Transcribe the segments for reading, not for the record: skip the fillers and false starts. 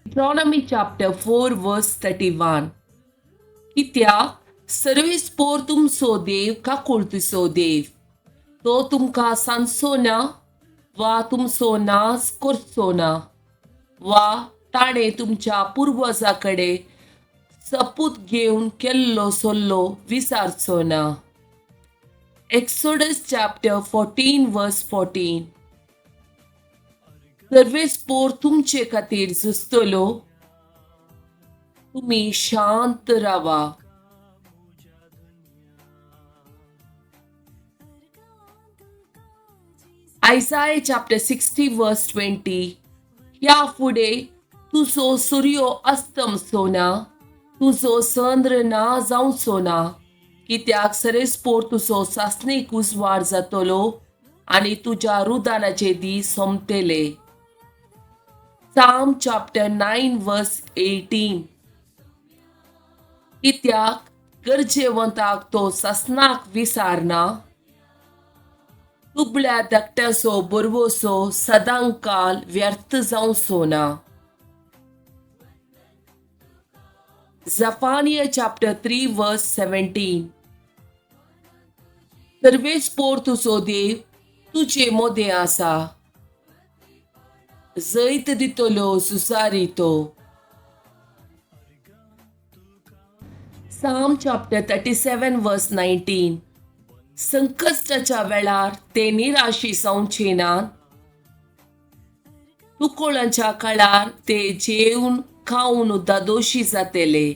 Deuteronomy chapter 4 verse 31. कित्याक सर्वेस्पोर तुमचो देव काकुळतीचो देव, तो तुमकां सांचो ना वा तुमचो नाश करचो ना, वा ताणे तुमच्या पुर्वजाकडे सपूत घेवन केल्लो सल्लो विसारचो ना. Exodus chapter 14 verse 14. सर्वेस्पोर तुमचे खातीर झुजतलो, तुम्ही शांत रावा. Isaiah chapter 60 verse 20. ह्या फुडे तुजो सूर्यो अस्तमचो ना, तुजो चंद्र ना जावचो ना, कित्याक सरेस्पोर तुजो सासणीक उजवाड जातलो आनी तुज्या रुदानाचे दीस सोंपतले. Psalm chapter 9 verse 18. कित्याक गरजेवंताक तो सासनाक विसारना, तुबल्या धाकट्याचो बरवोसो सदांकाल व्यर्थ जावचो ना. Zephaniah chapter 3 verse 17. सर्वेस्पोर तुजो देव तुजे मोदें आसा, जैत दितलो सुसारी तो. Psalm chapter 37 verse 19. संकश्टाच्या वेळार ते निराशी जावचे नात, तुकोळांच्या काळार ते जेवन खावन दादोशी जातले.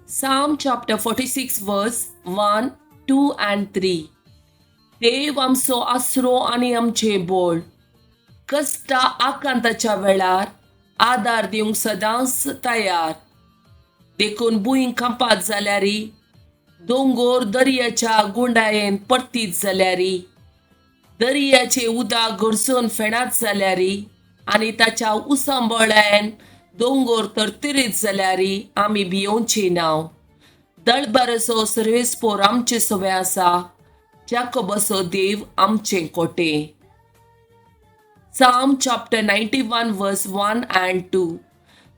Psalm chapter 46 verse 1, 2 and 3. देव आमचो आसरो आनी आमचे बोळ, कष्टा आकांताच्या वेळार आदार दिवंक सदांच तयार. देखून भुंय कांपात जाल्यारी, दोंगोर दर्याच्या गुंडायेन पडतीत जाल्यारी, दर्याचे उदक गरजून फेणात जाल्यारी आनी ताच्या उसांबळ्यान दोंगोर तरतरीत जाल्यारी आमी भियोवची नाव. दळबराचो सर्वेस्पोर आमचे सवे आसा, जाकोबाचो देव आमचे कोटे. Psalm chapter 91 verse 1 and 2.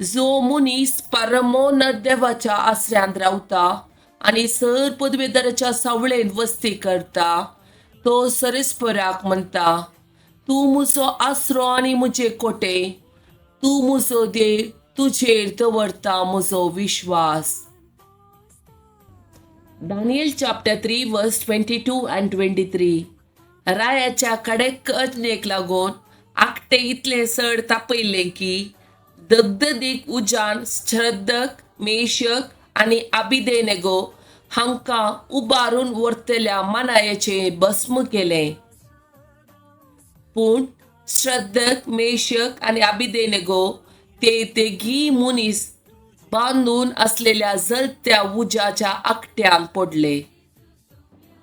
जो मनीस परमोन्नत देवाच्या आसऱ्यांत रावता आनी सर पदवेदाराच्या सावळेंत वस्ती करता, तो सरेस्पराक म्हणटा, तूं म्हजो आसरो आनी म्हजे कोटे, तूं म्हजो देव, तुजेर दवरता म्हजो विश्वास. Daniel chapter 3 verse 22 and 23. रायाच्या कडेक अज्ञेक लागून आकटे इतले चड तापयले की दगदगीक उजान श्रद्धक, मेशक आनी अबिदेनेगो हांकां उबारून व्हरतल्या मनायेचे भस्म केले. पूण श्रद्धक, मेशक आनी अबिदेनेगो ते तिघी मनीस बांदून असलेल्या जळत्या उजाच्या आकट्यान पडले.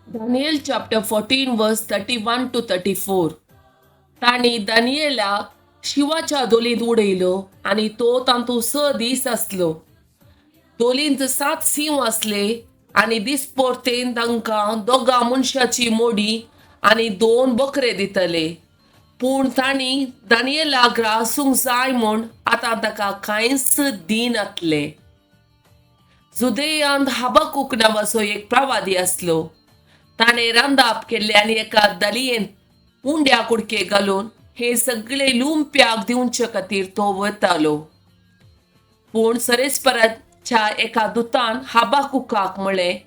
Daniel chapter 14 verse 31 to 34. तांणी दानियेलाक शिवाच्या दोलींत उडयलो आनी तो तांतूं 6 दीस आसलो. दोलींत 7 सिंह आसले आनी दिसपरतेन तांकां 2 मनशाची मोडी आनी 2 बकरे दितले. पूण तांणी दानियेलाक ग्रासूंक जाय म्हूण आतां ताका कांयच दिनातले. जुदेयांत हाबाकूक नांवाचो एक प्रवादी आसलो. ताणें रांदप केल्ले आनी एका दलयेंत उंड्या कुडके घालून हे सगळे लुंप्याक दिवचे खातीर तो वतालो. पूण सरेस्पराच्या एका दुतान हाबाकुकाक म्हळें,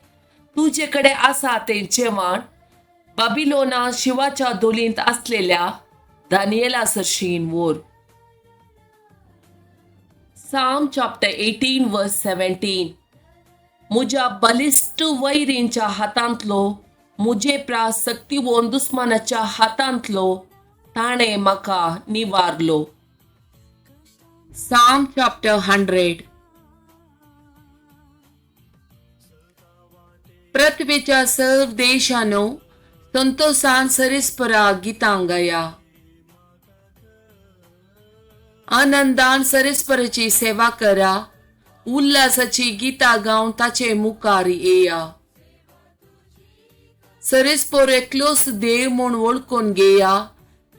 तुजे कडेन आसा तें जेवण बाबिलोना शिवाच्या दोलींत आसलेल्या दानियेला सरशीन व्हर. Psalm chapter 18 verse 17. म्हज्या बलिश्ट वैरींच्या हातांतलो, म्हजे प्रास सक्तिवंत दुस्मानाच्या हातांतलो ताणें म्हाका निवारलो. Psalm chapter 100. पृथ्वीच्या सर्व देशांनो, संतोषान सरेस्परा गितां गाया. आनंदान सरेस्पराची सेवा करा, उल्हासाची गितां गावन ताचे मुखार येया. सरेस्पोर एकलोच देव म्हूण वळखून घेया,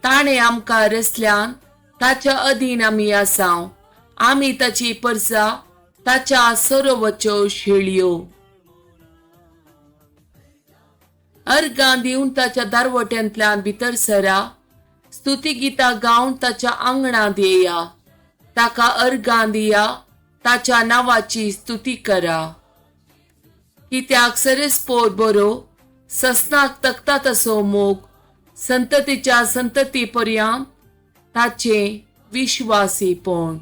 ताणें आमकां रचल्यान ताच्या अधीन आमी आसाव आमी ताची परसा ताच्या सरोवच्यो शेळयो. अर्गां दिवन ताच्या दारवट्यांतल्यान भितर सरा. स्तुतिगितां गावन ताच्या आंगणांत येया. ताका अर्गां दिया. ताच्या नांवाची स्तुती करा. कित्याक सरस्पोर बरो ससनाक तकता तसो मोग संततीच्या संतती पर्यंत ताचे विश्वासीपण.